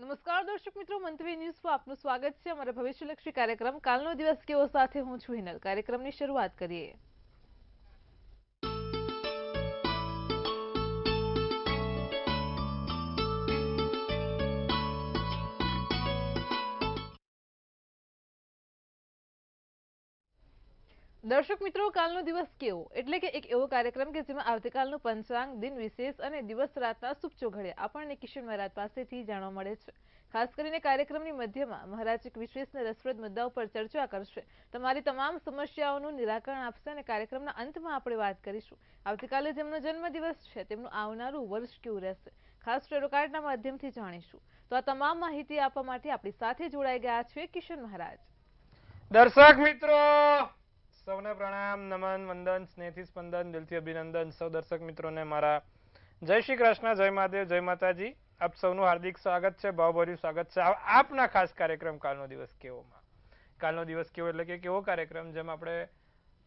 નમસ્કાર દર્શક મિત્રો, મંતવી ન્યૂઝમાં આપનું સ્વાગત છે. અમારા ભવિષ્યલક્ષી કાર્યક્રમ કાલનો દિવસ કેવો સાથે હું છું હિનલ. કાર્યક્રમની શરૂઆત કરીએ. દર્શક મિત્રો, કાલનો દિવસ કેવો એટલે કે એક એવો કાર્યક્રમ કે જેમાં આવતીકાલનું પંચાંગ, દિન વિશેષ અને દિવસ રાતના શુભ ચોઘડિયા આપણને કિશન મહારાજ પાસેથી જાણવા મળે છે. ખાસ કરીને કાર્યક્રમની મધ્યમાં મહારાજ એક વિશેષ અને રસપ્રદ મુદ્દાઓ પર ચર્ચા કરશે. તમારી તમામ સમસ્યાઓનું નિરાકરણ આપશે અને કાર્યક્રમના અંતમાં આપણે વાત કરીશું આવતીકાલે જેમનો જન્મદિવસ છે તેમનું આવનારું વર્ષ કેવું રહેશે. ખાસ ટેરો કાર્ડના માધ્યમથી જાણીશું. તો આ તમામ માહિતી આપવા માટે આપણી સાથે જોડાઈ ગયા છે કિશન મહારાજ. દર્શક મિત્રો સૌને પ્રણામ, નમન, વંદન, સ્નેહથી સ્પંદન, દિલથી અભિનંદન. સૌ દર્શક મિત્રોને મારા જય શ્રી કૃષ્ણ, જય મહાદેવ, જય માતાજી. આપ સૌનું હાર્દિક સ્વાગત છે, ભાવભર્યું સ્વાગત છે આપના ખાસ કાર્યક્રમ કાલનો દિવસ કેવોમાં. કાલનો દિવસ કેવો એટલે કે કેવો કાર્યક્રમ જેમ આપણે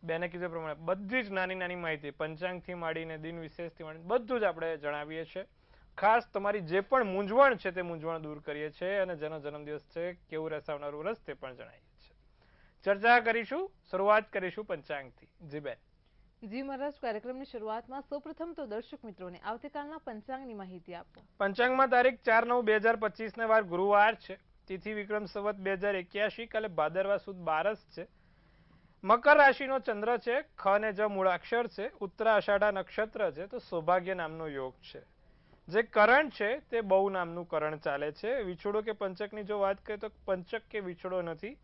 બેને કીધું પ્રમાણે બધી જ નાની નાની માહિતી પંચાંગથી માંડીને દિન વિશેષથી માંડીને બધું જ આપણે જણાવીએ છીએ. ખાસ તમારી જે પણ મૂંઝવણ છે તે મૂંઝવણ દૂર કરીએ છીએ અને જેનો જન્મદિવસ છે કેવું રહેશે આવનારું વર્ષ તે પણ જણાવીએ. ચર્ચા કરીશું, શરૂઆત કરીશું પંચાંગથી. જી બેન. જી મહારાજ, કાર્યક્રમની શરૂઆતમાં સૌપ્રથમ તો દર્શક મિત્રોને આવતીકાલના પંચાંગની માહિતી આપો. પંચાંગમાં તારીખ 4/9/2025 ને વાર ગુરુવાર છે. તિથિ વિક્રમ સંવત 2081, કાલે ભાદરવા સુદ 12 છે. મકર રાશિનો ચંદ્ર છે. ખ ને જ મૂળાક્ષર છે. ઉત્તરા અષાઢા નક્ષત્ર છે. તો સૌભાગ્ય નામનો યોગ છે. જે કરણ છે તે બહુ નામનું કરણ ચાલે છે. વિછોડો કે પંચકની જો વાત કરીએ તો પંચક કે વિછોડો નથી.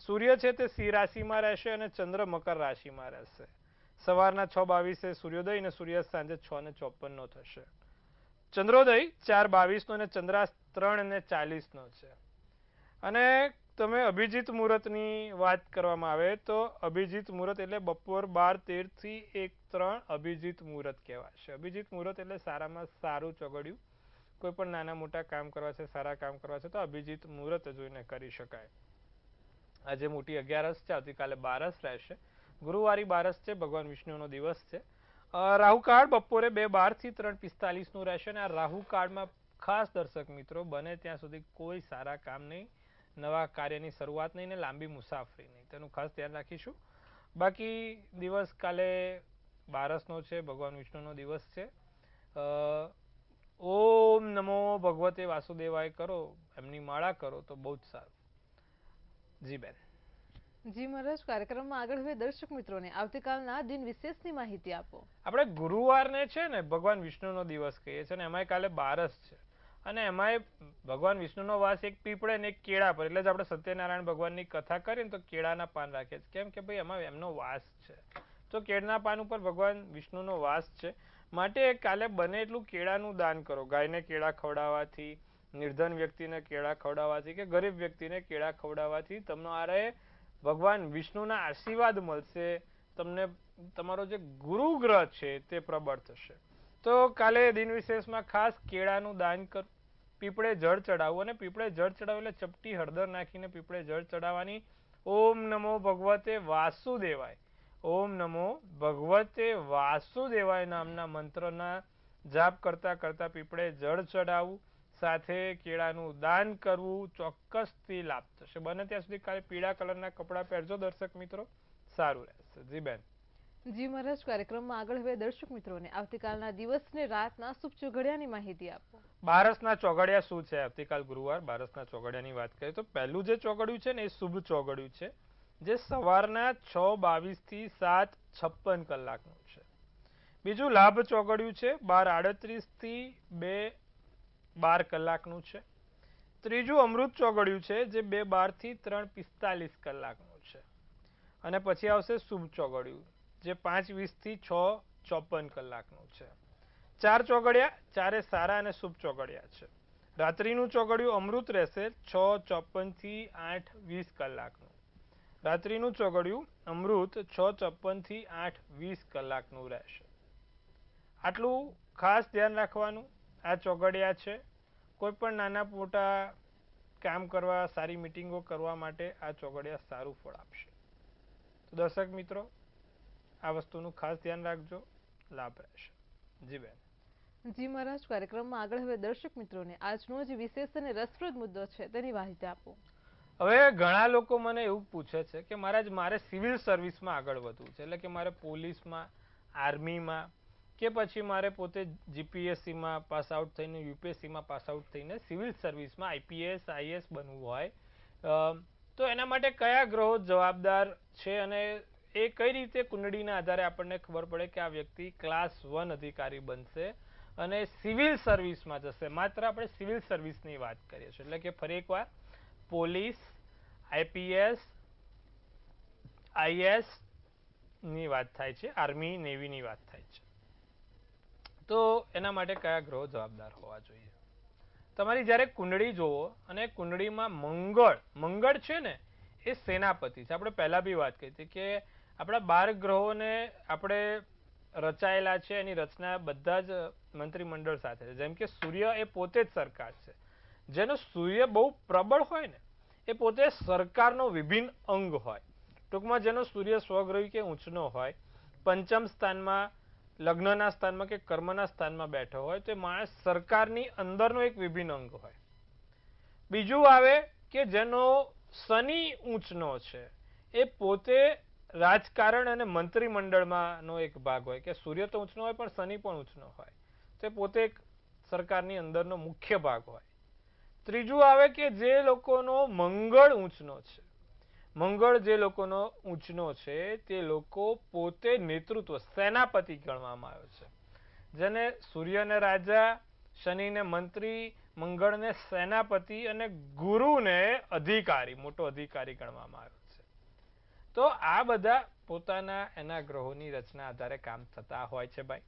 સૂર્ય છે તે સિંહ રાશિમાં રહેશે અને ચંદ્ર મકર રાશિમાં રહેશે. સવારના 6:22 સૂર્યોદય અને સૂર્યાસ્ત સાંજે 6:54 થશે. ચંદ્રોદય 4:22 અને ચંદ્રાસ્ત 3:40 છે. અને તમે અભિજીત મુહૂર્તની વાત કરવામાં આવે તો અભિજીત મુહૂર્ત એટલે બપોર 12:13 થી 1:03 અભિજીત મુહૂર્ત કહેવાશે. અભિજીત મુહૂર્ત એટલે સારામાં સારું ચોઘડિયું. કોઈ પણ નાના મોટા કામ કરવા છે, સારા કામ કરવા છે તો અભિજીત મુહૂર્ત જોઈને કરી શકાય. આજે મોટી 11 છે, આવતીકાલે 12 રહેશે. ગુરુવારી 12 છે, ભગવાન વિષ્ણુનો દિવસ છે. રાહુકાળ બપોરે 2:12 થી 3:45 રહેશે અને આ રાહુકાળમાં ખાસ દર્શક મિત્રો બને ત્યાં સુધી કોઈ સારા કામ નહીં, નવા કાર્યની શરૂઆત નહીં ને લાંબી મુસાફરી નહીં, તેનું ખાસ ધ્યાન રાખીશું. બાકી દિવસ કાલે 12નો છે, ભગવાન વિષ્ણુનો દિવસ છે. ઓમ નમો ભગવતે વાસુદેવાય કરો, એમની માળા કરો તો બહુ જ સારું. જી બેન. જી મહારાજ, કાર્યક્રમમાં આગળ હવે દર્શક મિત્રોને આવતીકાલના દિન વિશેષની માહિતી આપો. આપણે ગુરુવારને છે ને ભગવાન વિષ્ણુનો દિવસ કહીએ છીએ અને એમાંય કાલે 12 છે અને એમાંય ભગવાન વિષ્ણુનો વાસ એક પીપળે ને એક કેળા પર, એટલે જ આપણે સત્યનારાયણ ભગવાનની કથા કરીએ તો કેળાના પાન રાખીએ છીએ. કેમ કે ભાઈ એમાં એમનો વાસ છે. તો કેળના પાન ઉપર ભગવાન વિષ્ણુનો વાસ છે. માટે કાલે બને એટલું કેળાનું દાન કરો. ગાયને કેળા ખવડાવવાથી, નિર્ધન વ્યક્તિને કેળા ખવડાવવાથી કે ગરીબ વ્યક્તિને કેળા ખવડાવવાથી તમારે ભગવાન વિષ્ણુના આશીર્વાદ મળશે. તમને તમારો જે ગુરુ ગ્રહ છે તે પ્રબળ થશે. તો કાલે દિન વિશેષમાં ખાસ કેળાનું દાન કર, પીપળે જળ ચડાવવું અને પીપળે જળ ચડાવવું એટલે ચપટી હળદર નાખીને પીપળે જળ ચડાવવાની. ઓમ નમો ભગવતે વાસુદેવાય, ઓમ નમો ભગવતે વાસુદેવાય નામના મંત્રના જાપ કરતા કરતા પીપળે જળ ચડાવવું, સાથે કેળાનું દાન કરવું, ચોક્કસથી લાભ થશે. બને ત્યાં સુધી કાલે પીળા કલરના કપડાં પહેરજો દર્શક મિત્રો, સારું રહેશે. જી બેન. જી મહારાજ, કાર્યક્રમમાં આગળ હવે દર્શક મિત્રોને આવતીકાલના દિવસને રાતના શુભ ચોઘડિયાની માહિતી આપો. બારસના ચોઘડિયા શું છે? આવતીકાલ ગુરુવાર બારસના ચોઘડિયાની વાત કરીએ તો પહેલું જે ચોઘડિયું છે ને એ શુભ ચોઘડિયું છે, જે સવારના 6:22 થી 7:56 કલાકનું છે. બીજું લાભ ચોઘડિયું છે 12:38 થી 2:12 કલાકનું છે. ત્રીજું અમૃત ચોઘડિયું છે જે 2:12 થી 3:45 કલાકનું છે. અને પછી આવશે શુભ ચોઘડિયું જે 5:20 થી 6:54 કલાકનું છે. ચાર ચોઘડિયા, ચારે સારા અને શુભ ચોઘડિયા છે. રાત્રિનું ચોઘડિયું અમૃત રહેશે 6:54 થી 8:20 કલાકનું. રાત્રિનું ચોઘડિયું અમૃત 6:54 થી 8:20 કલાકનું રહેશે. આટલું ખાસ ધ્યાન રાખવાનું. આ ચોઘડિયા છે. કોઈ પણ નાના મોટા કામ કરવા, સારી મીટિંગો કરવા માટે આ ચોઘડિયા સારું ફળ આપશે. તો દર્શક મિત્રો આ વસ્તુનું ખાસ ધ્યાન રાખજો, લાભ રહેશે. જી બેન. જી મહારાજ, કાર્યક્રમમાં આગળ હવે દર્શક મિત્રોને આજનો જે વિશેષ અને રસપ્રદ મુદ્દો છે તેની માહિતી આપો. હવે ઘણા લોકો મને એવું પૂછે છે કે મહારાજ મારે સિવિલ સર્વિસમાં આગળ વધવું છે, એટલે કે મારે પોલીસમાં, આર્મીમાં કે પછી મારે પોતે જીપીએસસીમાં પાસ આઉટ થઈને યુપીએસસીમાં પાસ આઉટ થઈને સિવિલ સર્વિસમાં આઈપીએસ આઈએસ બનવું હોય, તો એના માટે કયા ગ્રહો જવાબદાર છે અને એ કઈ રીતે કુંડળીના આધારે આપણને ખબર પડે કે આ વ્યક્તિ ક્લાસ 1 અધિકારી બનશે અને સિવિલ સર્વિસમાં જશે. માત્ર આપણે સિવિલ સર્વિસની વાત કરીએ છીએ, એટલે કે ફરી એકવાર પોલીસ, આઈપીએસ, આઈએસ ની વાત થાય છે, આર્મી, નેવીની વાત થાય છે. તો એના માટે કયા ગ્રહો જવાબદાર હોવા જોઈએ? તમારી જ્યારે કુંડળી જોવો અને કુંડળીમાં મંગળ છે ને એ સેનાપતિ છે. આપણે પહેલા બી વાત કરી હતી કે આપણા 12 ગ્રહોને આપણે રચાયેલા છે, એની રચના બધા જ મંત્રીમંડળ સાથે છે. જેમ કે સૂર્ય એ પોતે જ સરકાર છે. જેનો સૂર્ય બહુ પ્રબળ હોય ને એ પોતે સરકારનો વિભિન્ન અંગ હોય. ટૂંકમાં જેનો સૂર્ય સ્વગ્રહી કે ઊંચનો હોય, પંચમ સ્થાનમાં, લગ્નના સ્થાનમાં કે કર્મના સ્થાનમાં બેઠો હોય તો એ માણસ સરકારની અંદરનો એક વિભિન્ન અંગ હોય. બીજું આવે કે જેનો શનિ ઊંચનો છે એ પોતે રાજકારણ અને મંત્રીમંડળમાંનો એક ભાગ હોય, કે સૂર્ય તો ઊંચનો હોય પણ શનિ પણ ઊંચનો હોય, તે પોતે એક સરકારની અંદરનો મુખ્ય ભાગ હોય. ત્રીજું આવે કે જે લોકોનો મંગળ ઊંચનો છે, મંગળ જે લોકોનો ઊંચનો છે તે લોકો પોતે નેતૃત્વ, સેનાપતિ ગણવામાં આવે છે. જેને સૂર્યને રાજા, શનિને મંત્રી, મંગળને સેનાપતિ અને ગુરુને અધિકારી, મોટો અધિકારી ગણવામાં આવે છે. તો આ બધા પોતાના એના ગ્રહોની રચના આધારે કામ થતા હોય છે ભાઈ.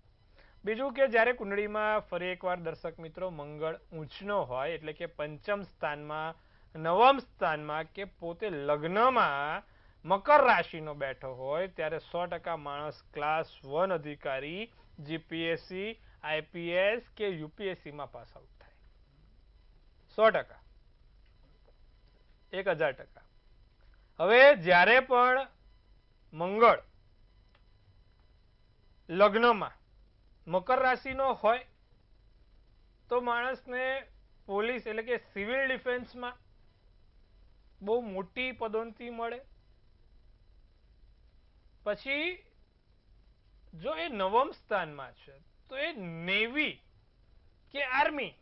બીજું કે જ્યારે કુંડળીમાં ફરી એકવાર દર્શક મિત્રો મંગળ ઊંચનો હોય, એટલે કે પંચમ સ્થાનમાં, નવમ સ્થાનમાં કે પોતે લગ્નમાં મકર રાશિનો બેઠો હોય ત્યારે 100% માણસ ક્લાસ 1 અધિકારી જીપીએસસી, આઈપીએસ કે યુપીએસસીમાં પાસ આઉટ થાય. 100%, 1000%. હવે જ્યારે પણ મંગળ લગ્નમાં મકર રાશિનો હોય તો માણસને પોલીસ એટલે કે સિવિલ ડિફેન્સમાં બહુ મોટી પદોન્નતિ મળે. પછી જો એ નવમ સ્થાનમાં છે તો એ નેવી કે આર્મી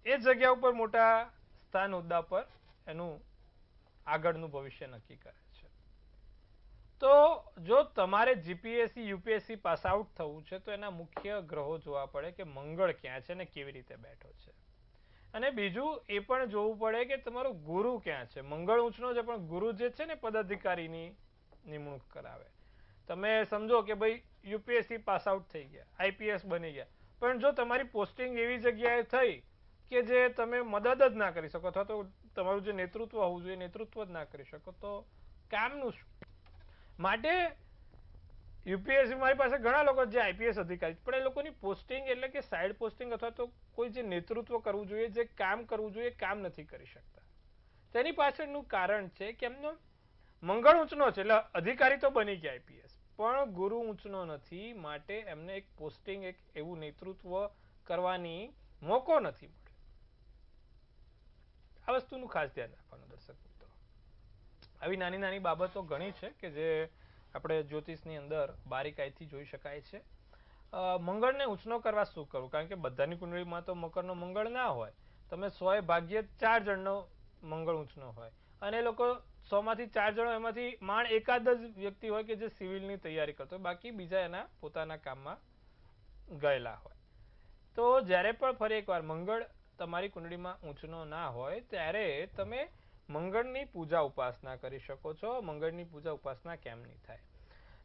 એ જગ્યા ઉપર મોટા સ્થાન હોદ્દા પર એનું આગળનું ભવિષ્ય નક્કી કરે છે. તો જો તમારે જીપીએસસી યુપીએસસી પાસ આઉટ થવું છે તો એના મુખ્ય ગ્રહો જોવા પડે કે મંગળ ક્યાં છે ને કેવી રીતે બેઠો છે. અને બીજું એ પણ જોવું પડે કે તમારો ગુરુ ક્યાં છે. મંગળ ઊંચનો છે પણ ગુરુ જે છે ને પદાધિકારીની નિમણૂક કરાવે. તમે સમજો કે ભાઈ યુપીએસસી પાસ આઉટ થઈ ગયા, આઈપીએસ બની ગયા, પણ જો તમારી પોસ્ટિંગ એવી જગ્યાએ થઈ કે જે તમે મદદ જ ના કરી શકો અથવા તો તમારું જે નેતૃત્વ હોવું જોઈએ નેતૃત્વ જ ના કરી શકો તો કામનું શું? માટે યુપીએસસી મારી પાસે ઘણા લોકો જે આઈપીએસ અધિકારી પણ એ લોકોની પોસ્ટિંગ એટલે કે સાઈડ પોસ્ટિંગ અથવા તો કોઈ જે નેતૃત્વ કરવું જોઈએ, જે કામ કરવું જોઈએ, કામ નથી કરી શકતા. તેની પાછળનું કારણ છે કે એમનો મંગળ ઊંચનો છે એટલે અધિકારી તો બની ગયા આઈપીએસ, પણ ગુરુ ઊંચનો નથી, માટે એમને એક પોસ્ટિંગ, એક એવું નેતૃત્વ કરવાની મોકો નથી મળ્યો. આ વસ્તુનું ખાસ ધ્યાન રાખવાનું દર્શક મિત્રો. આવી નાની નાની બાબતો ઘણી છે કે જે આપણે જ્યોતિષની અંદર બારીકાઈથી જોઈ શકાય છે. મંગળને ઊંચનો કરવા શું કરવું? કારણ કે બધાની કુંડળીમાં તો મકરનો મંગળ ના હોય. તમે 100 ભાગ્યે 4 જણનો મંગળ ઊંચનો હોય અને એ લોકો 100 માંથી 4 જણો એમાંથી માંડ એકાદ જ વ્યક્તિ હોય કે જે સિવિલની તૈયારી કરતો હોય, બાકી બીજા એના પોતાના કામમાં ગયેલા હોય. તો જ્યારે પણ ફરી એકવાર મંગળ તમારી કુંડળીમાં ઊંચનો ના હોય ત્યારે તમે મંગળની પૂજા ઉપાસના કરી શકો છો. મંગળની પૂજા ઉપાસના કેમ નહીં થાય?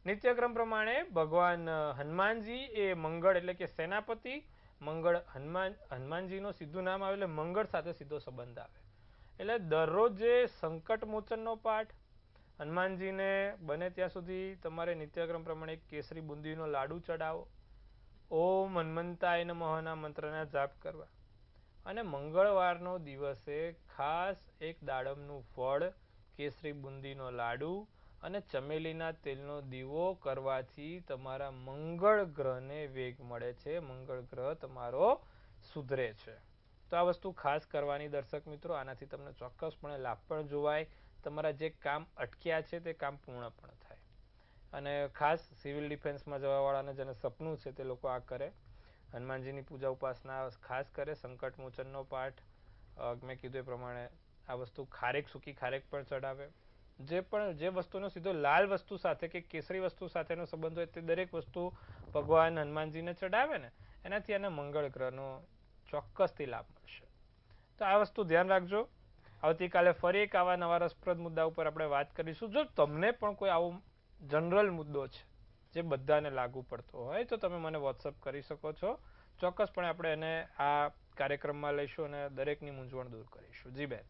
નિત્યક્રમ પ્રમાણે ભગવાન હનુમાનજી એ મંગળ એટલે કે સેનાપતિ, મંગળ હનુમાનજીનું સીધું નામ આવે એટલે મંગળ સાથે સીધો સંબંધ આવે. એટલે દરરોજ જે સંકટ મોચનનો પાઠ, હનુમાનજીને બને ત્યાં સુધી તમારે નિત્યક્રમ પ્રમાણે કેસરી બુંદીનો લાડુ ચડાવો, ઓમ હનુમંતાય નમઃના મંત્રના જાપ કરવા અને મંગળવારનો દિવસે ખાસ એક દાડમનું ફળ, કેસરી બુંદીનો લાડુ અને ચમેલીના તેલનો દીવો કરવાથી તમારા મંગળ ગ્રહને વેગ મળે છે, મંગળ ગ્રહ તમારો સુધરે છે. તો આ વસ્તુ ખાસ કરવાની દર્શક મિત્રો, આનાથી તમને ચોક્કસપણે લાભ પણ જોવાય, તમારા જે કામ અટક્યા છે તે કામ પૂર્ણ પણ થાય. અને ખાસ સિવિલ ડિફેન્સમાં જવાવાળાને જેને સપનું છે તે લોકો આ કરે. હનુમાનજીની પૂજા ઉપાસના ખાસ કરે, સંકટ મોચનનો પાઠ, મેં કીધું એ પ્રમાણે આ વસ્તુ ખારેક, સૂકી ખારેક પણ ચડાવે. જે વસ્તુનો સીધો લાલ વસ્તુ સાથે કે કેસરી વસ્તુ સાથેનો સંબંધ હોય તે દરેક વસ્તુ ભગવાન હનુમાનજીને ચડાવે ને, એનાથી એને મંગળ ગ્રહનો ચોક્કસથી લાભ મળશે. તો આ વસ્તુ ધ્યાન રાખજો. આવતીકાલે ફરી એક આવા નવા રસપ્રદ મુદ્દા ઉપર આપણે વાત કરીશું. જો તમને પણ કોઈ આવો જનરલ મુદ્દો છે જે બધાને લાગુ પડતો હોય તો તમે મને વોટ્સઅપ કરી શકો છો. ચોક્કસપણે આપણે એને આ કાર્યક્રમમાં લઈશું અને દરેકની મૂંઝવણ દૂર કરીશું. જી બેન.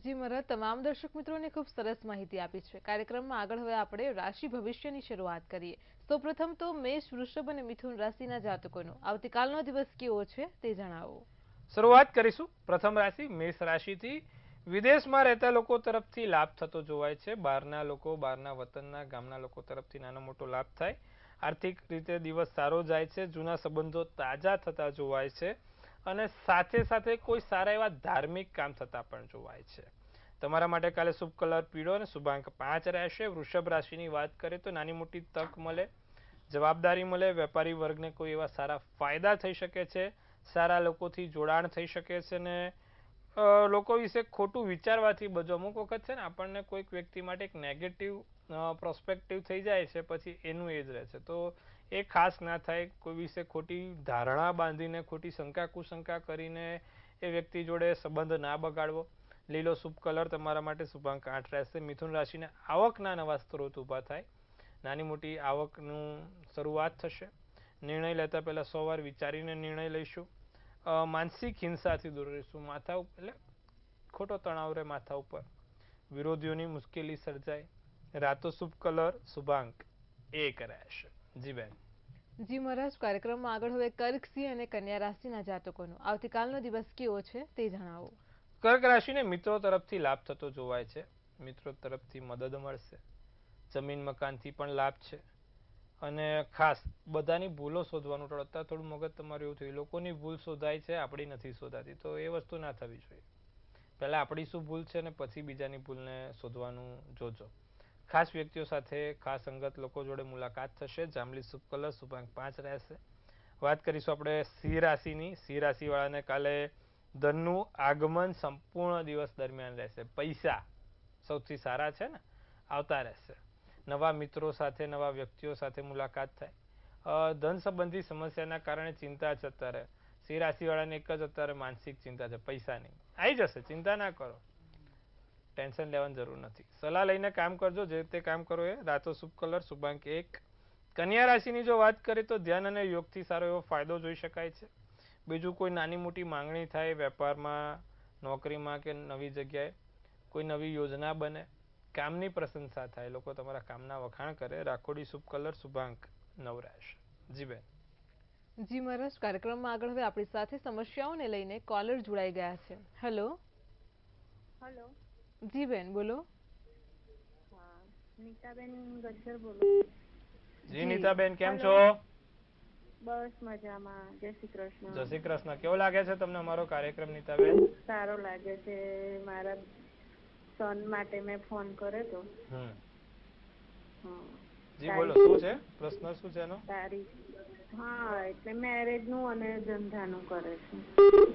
જી મહારાજ, તમામ દર્શક મિત્રોને ખૂબ સરસ માહિતી આપી છે. કાર્યક્રમમાં આગળ હવે આપણે રાશિ ભવિષ્યની શરૂઆત કરીએ. સૌપ્રથમ તો મેષ, વૃષભ અને મિથુન રાશિના જાતકોનો આવતીકાલનો દિવસ કેવો છે તે જણાવો. શરૂઆત કરીશું પ્રથમ રાશિ મેષ રાશિથી. વિદેશમાં રહેતા લોકો તરફથી લાભ થતો જોવાય છે. બહારના લોકો, બહારના વતનના, ગામના લોકો તરફથી નાનો મોટો લાભ થાય. આર્થિક રીતે દિવસ સારો જાય છે. જૂના સંબંધો તાજા થતા જોવાય છે અને સાથે સાથે કોઈ સારા એવા ધાર્મિક કામ થતા પણ જોવાય છે. તમારા માટે કાલે શુભ કલર પીળો અને શુભાંક 5 રહેશે. વૃષભ રાશિની વાત કરીએ તો નાની મોટી તક મળે, જવાબદારી મળે, વેપારી વર્ગને કોઈ એવા સારા ફાયદા થઈ શકે છે, સારા લોકોથી જોડાણ થઈ શકે છે ને લોકો વિશે ખોટું વિચારવાથી બધું અમુક વખત છે ને આપણને કોઈક વ્યક્તિ માટે એક નેગેટિવ પ્રોસ્પેક્ટિવ થઈ જાય છે, પછી એનું એ જ રહે છે. તો એ ખાસ ના થાય. કોઈ વિશે ખોટી ધારણા બાંધીને, ખોટી શંકા કુશંકા કરીને એ વ્યક્તિ જોડે સંબંધ ના બગાડવો. લીલો શુભ કલર તમારા માટે શુભાંક 8 રહેશે. મિથુન રાશિને આવકના નવા સ્ત્રોત ઊભા થાય, નાની મોટી આવકનું શરૂઆત થશે. નિર્ણય લેતા પહેલા 100 વાર વિચારીને નિર્ણય લઈશું. માનસિક હિંસાથી દૂર રહીશું. માથા એટલે ખોટો તણાવ રહે માથા ઉપર, વિરોધીઓની મુશ્કેલી સર્જાય. રાતો શુભ કલર શુભાંક 1 રહેશે. જી બેન. જી મહારાજ, કાર્યક્રમમાં આગળ હવે કર્ક, સિંહ અને કન્યા રાશિના જાતકોનો આવતીકાલનો દિવસ કેવો છે તે જણાવો. કર્ક રાશિને મિત્રો તરફથી લાભ થતો જોવાય છે. મિત્રો તરફથી મદદ મળશે. જમીન મકાનથી પણ લાભ છે અને ખાસ બધાની ભૂલો શોધવાનું ટાળો. અત્યારે થોડું મગજ તમારું એવું થયું, લોકોની ભૂલ શોધાય છે, આપણી નથી શોધાતી. તો એ વસ્તુ ના થવી જોઈએ. પહેલા આપણી શું ભૂલ છે ને પછી બીજાની ભૂલને શોધવાનું જોજો. ખાસ વ્યક્તિઓ સાથે, ખાસ અંગત લોકો જોડે મુલાકાત થશે. જાંબલી શુભ કલર શુભાંક 5 રહેશે. વાત કરીશું આપણે સિંહ રાશિની. સિંહ રાશિ વાળાને કાલે ધનનું આગમન સંપૂર્ણ દિવસ દરમિયાન રહેશે. પૈસા સૌથી સારા છે ને, આવતા રહેશે. નવા મિત્રો સાથે, નવા વ્યક્તિઓ સાથે મુલાકાત થાય. ધન સંબંધી સમસ્યાના કારણે ચિંતા છે અત્યારે. સિંહ રાશિ વાળાને એક જ અત્યારે માનસિક ચિંતા છે, પૈસાની. આવી જશે, ચિંતા ના કરો, ટેન્શન લેવાની જરૂર નથી. સલાહ લઈને કામ કરજો, જે તે કામ કરો એ. રાતો શુભ કલર શુભાંક 1. કન્યા રાશિની જો વાત કરીએ તો ધ્યાન અને યોગથી સારો એવો ફાયદો જોઈ શકાય છે. બીજું કોઈ નાની મોટી માંગણી થાય વેપારમાં, નોકરીમાં કે નવી જગ્યાએ, કોઈ નવી યોજના બને, કામની પ્રશંસા થાય, લોકો તમારા કામના વખાણ કરે. રાખોડી શુભ કલર શુભાંક 9 રહેશે. જી બેન. જી મહારાજ, કાર્યક્રમમાં આગળ હવે આપણી સાથે સમસ્યાઓને લઈને કોલર જોડાઈ ગયા છે. હેલો. હેલો. જી બેન, બોલો. હા, નીતાબેન ગજ્જર બોલો. જી નીતાબેન, કેમ છો? બસ મજામાં. જય શ્રી કૃષ્ણ. જય શ્રી કૃષ્ણ. કેવો લાગે છે તમને અમારો કાર્યક્રમ નીતાબેન? સારો લાગે છે. મારા સન માટે મેં ફોન કર્યો તો. જી બોલો, શું છે પ્રશ્ન, શું છે એનો? હા, એટલે મેરેજ નું અને ધંધાનું કરે છે.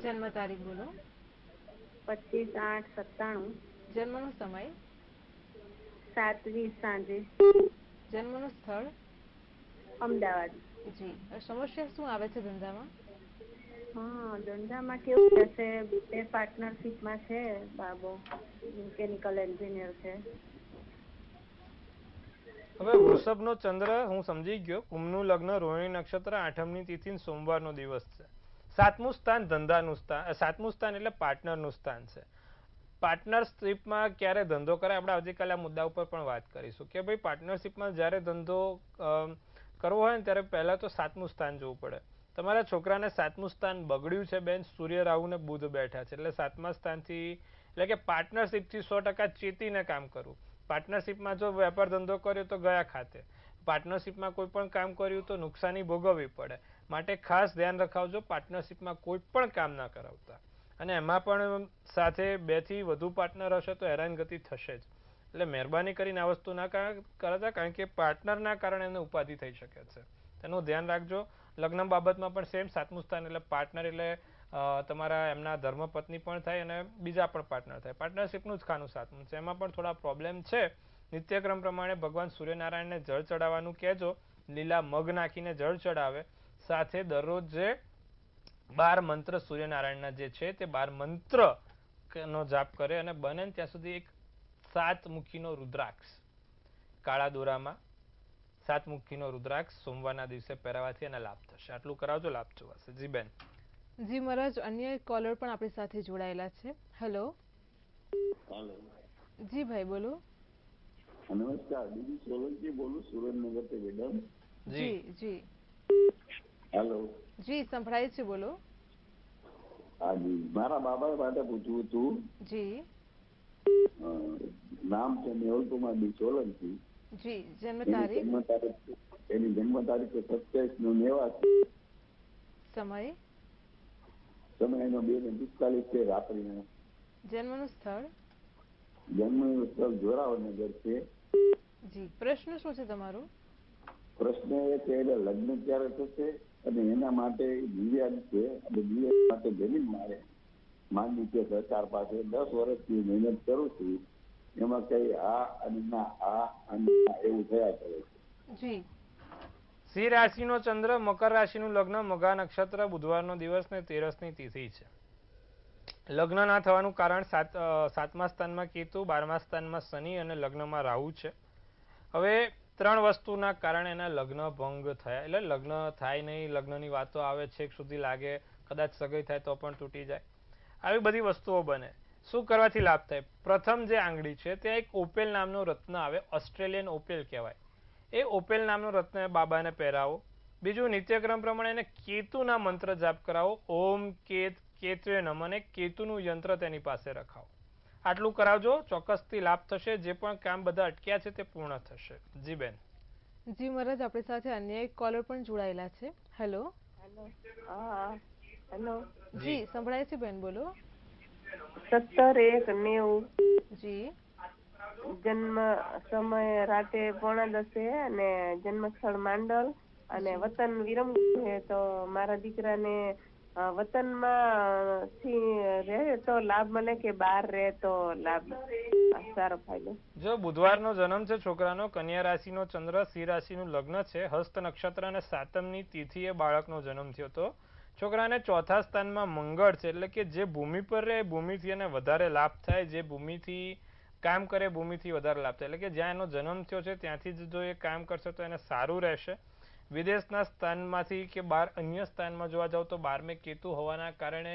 જન્મ તારીખ બોલો. 25/8/97. જન્મનો સમય? 7:20 સાંજે. જન્મનું સ્થળ? અમદાવાદ. જી. સમસ્યા શું આવે છે ધંધામાં? હા, ધંધામાં કેવું રહેશે, બે પાર્ટનરશિપમાં છે. બાબો મિકેનિકલ એન્જિનિયર છે. હવે વૃષભનો ચંદ્ર હું સમજી ગયો. કુંભનું લગ્ન, રોહિણી નક્ષત્ર, 8મની તિથિ, સોમવારનો દિવસ છે. 7મું સ્થાન ધંધાનું સ્થાન, 7મું સ્થાન એટલે પાર્ટનરનું સ્થાન છે. પાર્ટનરશિપમાં ક્યારે ધંધો કરે, આપણે આવતીકાલે આ મુદ્દા ઉપર પણ વાત કરીશું કે ભાઈ પાર્ટનરશિપમાં જ્યારે ધંધો કરવો હોય ને ત્યારે પહેલા તો 7મું સ્થાન જોવું પડે. તમારા છોકરાને 7મું સ્થાન બગડ્યું છે બેન. સૂર્ય, રાહુ ને બુધ બેઠા છે, એટલે 7મા સ્થાનથી, એટલે કે પાર્ટનરશિપથી 100% ચેતીને કામ કરવું. પાર્ટનરશિપમાં જો વેપાર ધંધો કર્યો તો ગયા ખાતે, પાર્ટનરશિપમાં કોઈ પણ કામ કર્યું તો નુકસાની ભોગવવી પડે. માટે ખાસ ધ્યાન રખાવજો પાર્ટનરશિપમાં કોઈ પણ કામ ના કરાવતા. અને એમાં પણ સાથે 2 થી વધુ પાર્ટનર હશે તો હેરાનગતિ થશે જ. એટલે મહેરબાની કરીને આ વસ્તુ ના કરતા, કારણ કે પાર્ટનરના કારણે એને ઉપાધિ થઈ શકે છે. તેનું ધ્યાન રાખજો. લગ્ન બાબતમાં પણ સેમ 7મું સ્થાન એટલે પાર્ટનર એટલે તમારા એમના ધર્મપત્ની પણ થાય અને બીજા પણ પાર્ટનર થાય. પાર્ટનરશિપનું જ ખાનું 7મું છે. એમાં પણ થોડા પ્રોબ્લેમ છે. નિત્યક્રમ પ્રમાણે ભગવાન સૂર્યનારાયણને જળ ચડાવવાનું કહેજો. લીલા મગ નાખીને જળ ચડાવે. સાથે દરરોજ જે 12 મંત્ર સૂર્યનારાયણના જે છે તે 12 મંત્રનો જાપ કરે અને બને ત્યાં સુધી એક 7 મુખીનો રુદ્રાક્ષ કાળા દોરામાં 7 મુખીનો રુદ્રાક્ષ સોમવારના દિવસે પહેરાવાથી એને લાભ થશે. આટલું કરાવજો, લાભ જોવાશે. જી બેન. જી મહારાજ, અન્ય એક કોલર પણ આપણી સાથે જોડાયેલા છે. હેલો. હેલો. જી ભાઈ બોલો. નમસ્કાર, બીજી સોલંકી બોલું, સુરેન્દ્રનગરથી મેડમ. જી જી. હેલો. જી સંભળાય છે, બોલો. હા જી, મારા બાબા માટે પૂછવું હતું. જી. નામ છે મેહુલકુમાર ડી સોલંકી. જી. જન્મ તારીખ? એની જન્મ તારીખ 27/9/82. સમય? સમય એનો 2:45 છે રાત્રિનો. જન્મનું સ્થળ? જન્મનું સ્થળ જોરાવરનગર છે. જી. પ્રશ્ન શું છે તમારો? પ્રશ્ન એ છે એટલે લગ્ન ક્યારે થશે અને એના માટે દિવ્યાંગ છે અને દિવ્યાંગ માટે જમીન મારે માંગી છે સરકાર પાસે. 10 વર્ષથી મહેનત કરું છું, એમાં કઈ હા અને ના, હા અને ના એવું થયા કરે છે. જી. સિંહ રાશિનો ચંદ્ર, મકર રાશિનું લગ્ન, મઘા નક્ષત્ર, બુધવારનો દિવસ ને 13ની તિથિ છે. લગ્ન ના થવાનું કારણ 7મા સ્થાનમાં કેતુ, 12મા સ્થાનમાં શનિ અને લગ્નમાં રાહુ છે. હવે 3 વસ્તુના કારણે એના લગ્ન ભંગ થયા. એટલે લગ્ન થાય નહીં, લગ્નની વાતો આવે, છેક સુધી લાગે, કદાચ સગાઈ થાય તો પણ તૂટી જાય. આવી બધી વસ્તુઓ બને. શું કરવાથી લાભ થાય? પ્રથમ જે આંગળી છે ત્યાં એક ઓપેલ નામનો રત્ન આવે, ઓસ્ટ્રેલિયન ઓપેલ કહેવાય. એ ઓપેલ નામનો રત્ન બાબાને પહેરાવો. બીજું, નિત્યક્રમ પ્રમાણે એને કેતુના મંત્ર જાપ કરાવો. ઓમ કેત કેતવે નમઃ અને કેતુનું યંત્ર તેની પાસે રખાવો. આટલું કરાવજો, ચોક્કસથી લાભ થશે. જે પણ કામ બધા અટક્યા છે તે પૂર્ણ થશે. જી બેન. જી મહારાજ, આપણી સાથે અન્ય એક કોલર પણ જોડાયેલા છે. હેલો. હા હેલો. જી સંભળાય છે બેન, બોલો. 17/1/90. જી. જન્મ સમય રાતે 9:45 અને જન્મ સ્થળ માંડલ અને વતન વિરમગામ છે. તો મારા દીકરાને વતનમાં થી રહે તો લાભ મળે કે બહાર રહે તો લાભ સારો ફાયદો? જો બુધવારનો જન્મ છે છોકરાનો, કન્યા રાશિનો ચંદ્ર, સિંહ રાશિનું લગ્ન છે, હસ્ત નક્ષત્ર અને 7મની તિથિએ બાળકનો જન્મ થયો હતો. છોકરાને 4થા સ્થાનમાં મંગળ છે, એટલે કે જે ભૂમિ પર રહે ભૂમિથી એને વધારે લાભ થાય, જે ભૂમિથી કામ કરે ભૂમિથી વધારે લાભ થાય. એટલે કે જ્યાં એનો જન્મ થયો છે ત્યાંથી જ જો એ કામ કરશે તો એને સારું રહેશે. વિદેશના સ્થાનમાંથી કે બહાર અન્ય સ્થાનમાં જોવા જાવ તો 12મે કેતુ હોવાના કારણે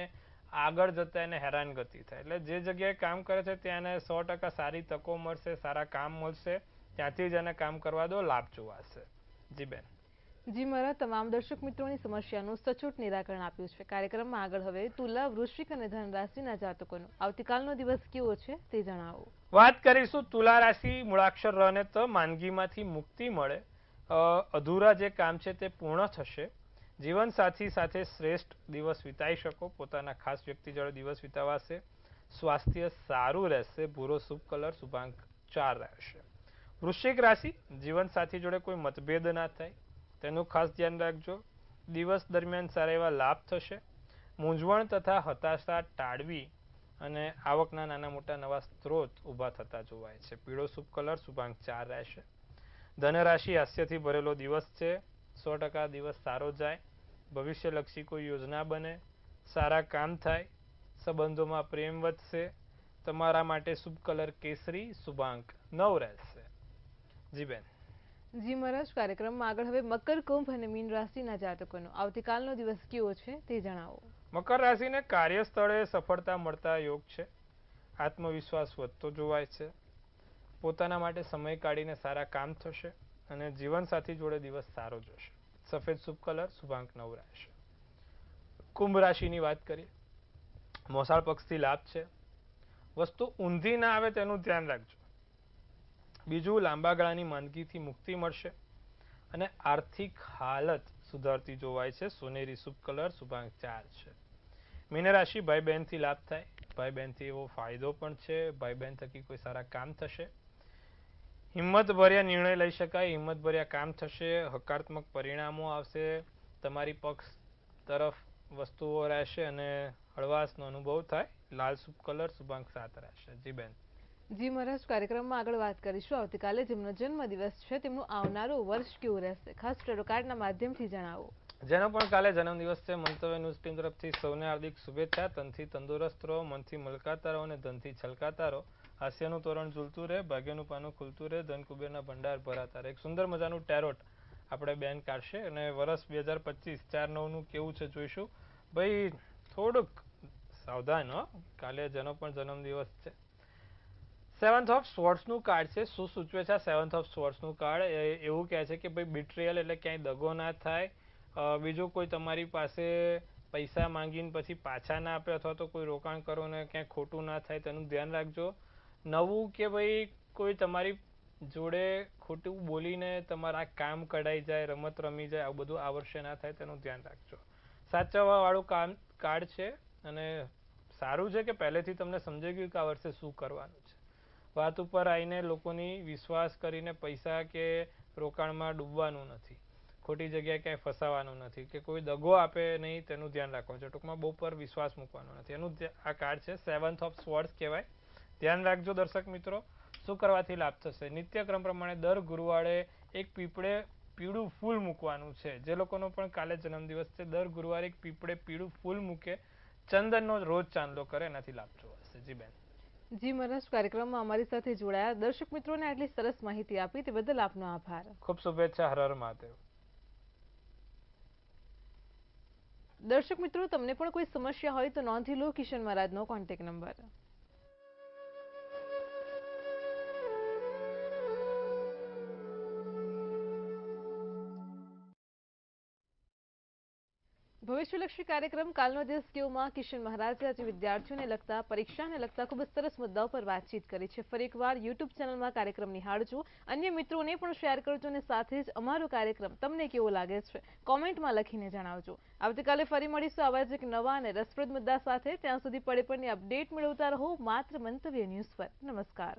આગળ જતા એને હેરાનગતિ થાય. એટલે જે જગ્યાએ કામ કરે છે ત્યાં એને 100% સારી તકો મળશે, સારા કામ મળશે. ત્યાંથી જ એને કામ કરવા દો, લાભ જોવાશે. જી બેન. જી મારા તમામ દર્શક મિત્રોની સમસ્યાનું સચોટ નિરાકરણ આપ્યું છે. કાર્યક્રમમાં આગળ હવે તુલા, વૃશ્ચિક અને ધન રાશિના જાતકોનો આવતીકાલનો દિવસ કેવો છે તે જણાવો. વાત કરીશું તુલા રાશિ, મૂળાક્ષર ર ને ત, માંદગીમાંથી મુક્તિ મળે, અધૂરા જે કામ છે તે પૂર્ણ થશે. જીવનસાથી સાથે શ્રેષ્ઠ દિવસ વિતાઈ શકો, પોતાના ખાસ વ્યક્તિ જોડે દિવસ વિતાવાશે. સ્વાસ્થ્ય સારું રહેશે, ભૂરો શુભ કલર, શુભાંક 4 રહેશે. વૃશ્ચિક રાશિ, જીવનસાથી જોડે કોઈ મતભેદ ના થાય તેનું ખાસ ધ્યાન રાખજો. દિવસ દરમિયાન સારા એવા લાભ થશે. મૂંઝવણ તથા હતાશા ટાળવી અને આવકના નાના મોટા નવા સ્ત્રોત ઊભા થતા જોવાય છે. પીળો શુભ કલર, શુભાંક 4 રહેશે. ધન રાશિ, હાસ્યથી ભરેલો દિવસ છે. 100% દિવસ સારો જાય. ભવિષ્યલક્ષી કોઈ યોજના બને, સારા કામ થાય, સંબંધોમાં પ્રેમ વધશે. તમારા માટે શુભ કલર કેસરી, શુભાંક 9 રહેશે. જી બેન. જી મહારાજ, કાર્યક્રમમાં આગળ હવે મકર, કુંભ અને મીન રાશિના જાતકોનો આવતીકાલનો દિવસ કેવો છે તે જણાવો. મકર રાશિને કાર્યસ્થળે સફળતા મળતા યોગ છે. આત્મવિશ્વાસ વધતો જોવાય છે. પોતાના માટે સમય કાઢીને સારા કામ થશે અને જીવનસાથી જોડે દિવસ સારો જશે. સફેદ શુભ કલર, શુભાંક 9 રહેશે. કુંભ રાશિની વાત કરીએ. મોસાળ પક્ષથી લાભ છે. વસ્તુ ઊંધી ના આવે તેનું ધ્યાન રાખજો. બીજું, લાંબા ગાળાની માંદગીથી મુક્તિ મળશે અને આર્થિક હાલત સુધારતી જોવાય છે. સોનેરી શુભ કલર શુભાંક 4 છે. મીન રાશિ, ભાઈ બહેનથી લાભ થાય, ભાઈ બહેનથી એવો ફાયદો પણ છે, ભાઈ બહેન થકી કોઈ સારા કામ થશે, હિંમત ભર્યા નિર્ણય લઈ શકાય, હિંમત ભર્યા કામ થશે, હકારાત્મક પરિણામો આવશે, તમારી પક્ષ તરફ વસ્તુઓ રહેશે અને હળવાશનો અનુભવ થાય. લાલ શુભ કલર શુભાંક 7 રહેશે. જી બેન. જી મહારાજ, કાર્યક્રમમાં આગળ વાત કરીશું. આવતીકાલે જેમનો જન્મદિવસ છે તેમનું આવનારું વર્ષ કેવું રહેશે, ખાસ ટેરો કાર્ડના માધ્યમથી જણાવો. જેનો પણ કાલે જન્મદિવસ છે, મંતવ્ય ન્યૂઝ ટીમ તરફથી સૌને હાર્દિક શુભેચ્છા. તનથી તંદુરસ્ત રહો, મનથી મલકાતા રહો અને ધનથી છલકાતા રહો. હાસ્યનું તોરણ ઝૂલતું રહે, ભાગ્યનું પાનું ખુલતું રહે, ધન કુબેરના ભંડાર ભરાતા રહે. એક સુંદર મજાનું ટેરોટ આપણે બેન કાઢશે અને વર્ષ 2025 4/9 કેવું છે જોઈશું. ભાઈ થોડુંક સાવધાન હો, કાલે જેનો પણ જન્મદિવસ છે. 7th ઓફ સ્વોર્ડ્સનું કાર્ડ છે. શું સૂચવે છે આ 7th ઓફ સ્વોર્ડ્સનું કાર્ડ? એવું કહે છે કે ભાઈ બિટ્રિયલ એટલે ક્યાંય દગો ના થાય. બીજું, કોઈ તમારી પાસે પૈસા માંગીને પછી પાછા ના આપે અથવા તો કોઈ રોકાણ કરો ને ક્યાંય ખોટું ના થાય તેનું ધ્યાન રાખજો. નવું કે ભાઈ કોઈ તમારી જોડે ખોટું બોલીને તમારા કામ કઢાઈ જાય, રમત રમી જાય, આવું બધું આ વર્ષે ના થાય તેનું ધ્યાન રાખજો. સાચવવા વાળું કાર્ડ છે અને સારું છે કે પહેલેથી તમને સમજાઈ ગયું કે આ વર્ષે શું કરવાનું છે. વાત ઉપર આવીને લોકોની વિશ્વાસ કરીને પૈસા કે રોકાણમાં ડૂબવાનું નથી, ખોટી જગ્યાએ ક્યાંય ફસાવાનું નથી કે કોઈ દગો આપે નહીં તેનું ધ્યાન રાખવાનું છે. ટૂંકમાં બહુ પર વિશ્વાસ મૂકવાનો નથી, એનું આ કાર્ડ છે. 7th ઓફ સ્વોર્ડ્સ કહેવાય. ધ્યાન રાખજો દર્શક મિત્રો. શું કરવાથી લાભ થશે? નિત્યક્રમ પ્રમાણે દર ગુરુવારે એક પીપળે પીળું ફૂલ મૂકવાનું છે. જે લોકોનો પણ કાલે જન્મદિવસ છે, દર ગુરુવારે એક પીપળે પીળું ફૂલ મૂકે, ચંદનનો રોજ ચાંદલો કરે, એનાથી લાભ જોવાશે. જી બેન. જી મહારાજ, કાર્યક્રમમાં અમારી સાથે જોડાયા દર્શક મિત્રોને આટલી સરસ માહિતી આપી તે બદલ આપનો આભાર. ખૂબ શુભેચ્છા. હર હર મહાદેવ. દર્શક મિત્રો, તમને પણ કોઈ સમસ્યા હોય તો નોંધી લો કિશન મહારાજનો કોન્ટેક્ટ નંબર. ભવિષ્યલક્ષી કાર્યક્રમ કાલનો દિવસ કેવમાં કિશન મહારાજે આજે વિદ્યાર્થીઓને લગતા, પરીક્ષાને લગતા ખૂબ જ સરસ મુદ્દાઓ પર વાતચીત કરી છે. ફરી એકવાર યુટ્યુબ ચેનલમાં કાર્યક્રમ નિહાળજો, અન્ય મિત્રોને પણ શેર કરજો અને સાથે જ અમારો કાર્યક્રમ તમને કેવો લાગે છે કોમેન્ટમાં લખીને જણાવજો. આવતીકાલે ફરી મળીશું આવા જ એક નવા અને રસપ્રદ મુદ્દા સાથે. ત્યાં સુધી પડે પડની અપડેટ મેળવતા રહો માત્ર મંતવ્ય ન્યૂઝ પર. નમસ્કાર.